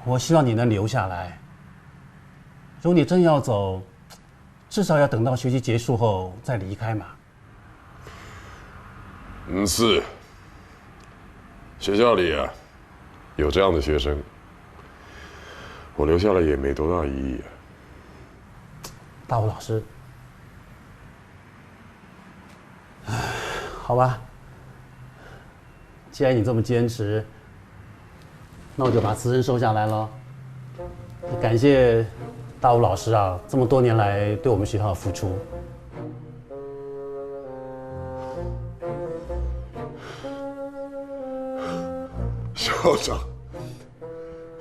我希望你能留下来。如果你真要走，至少要等到学期结束后再离开嘛。是。学校里啊，有这样的学生，我留下来也没多大意义啊。大武老师，好吧，既然你这么坚持，那我就把辞呈收下来了。感谢大武老师啊，这么多年来对我们学校的付出。校长，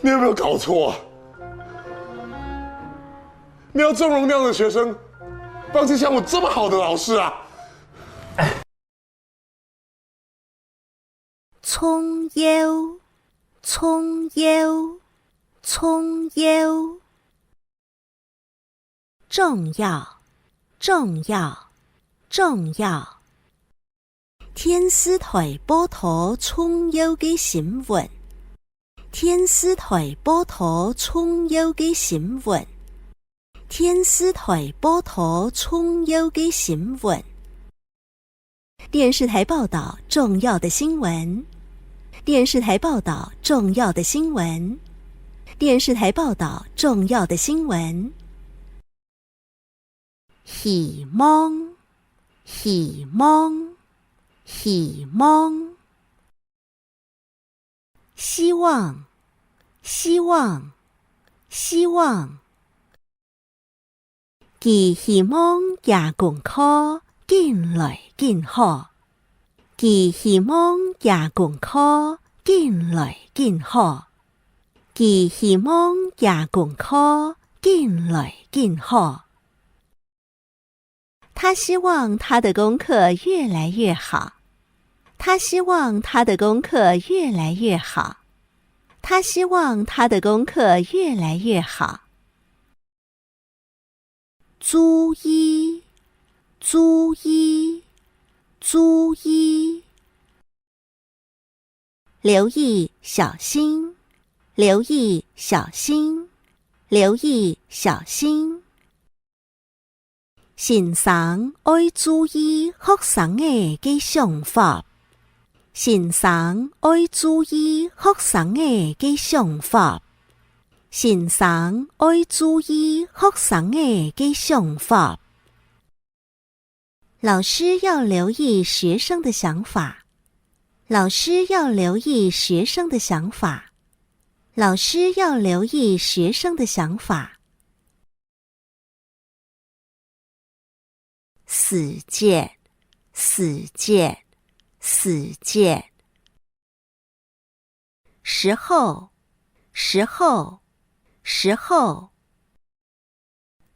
你有没有搞错啊？你要纵容那样的学生，放弃像我这么好的老师啊？葱油，葱油，葱油，重要，重要，重要。天絲台報道重要嘅新聞，天絲台報道重要嘅新聞，天絲台報道重要嘅新聞。电视台报道重要的新闻，电视台报道重要的新闻，电视台报道重要的新闻。希望，希望，希望，希望，希望，希望。佢希望也功課緊來緊好，佢希望也功課緊來緊好，佢希望也功課緊來緊好。他希望他的功課越來越好，他希望他的功課越來越好，他希望他的功課越來越好。注意，注意，注意，留意，小心，留意，小心，留意，小心。先生愛注意學生嘅想法，先生愛注意學生嘅想法，先生愛注意學生嘅想法。老師要留意學生的想法，老師要留意學生的想法，老師要留意學生的想法。死戒，死戒，死戒。時候，時候，時候。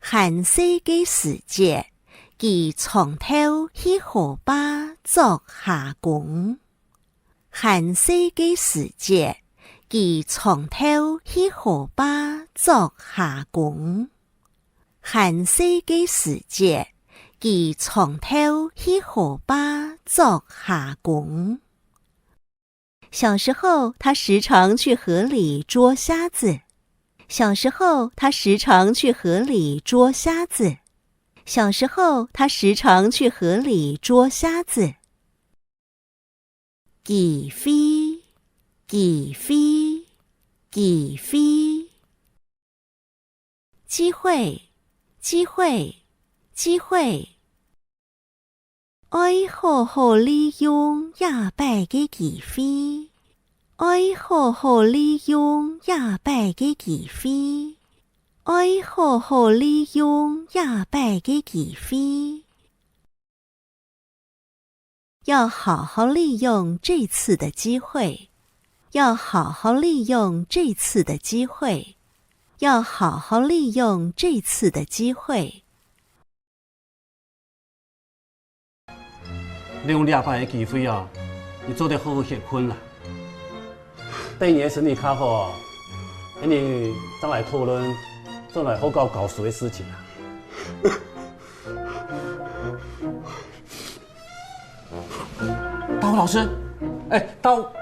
韓式嘅死戒，佢從頭去河壩作下工。韓式嘅死戒，佢從頭去河壩作下工。韓式嘅死戒，佢從頭去河壩作下工。小時候，他時常去河裡捉蝦子。小時候，他時常去河裡捉蝦子。小時候，他時常去河裡捉蝦子。機會，機會，機會。機會，機會，機會。愛好好利用亞伯嘅機會，愛好好利用亞伯嘅機會，愛好好利用亞伯嘅機會。要好好利用這次的機會，要好好利用這次的機會，要好好利用這次的機會。利用兩擺的機會啊，你做得好好歇困啦。等你的身體較好啊，那你再來討論，再來好好搞書的事情啊。大武老師，哎，大武。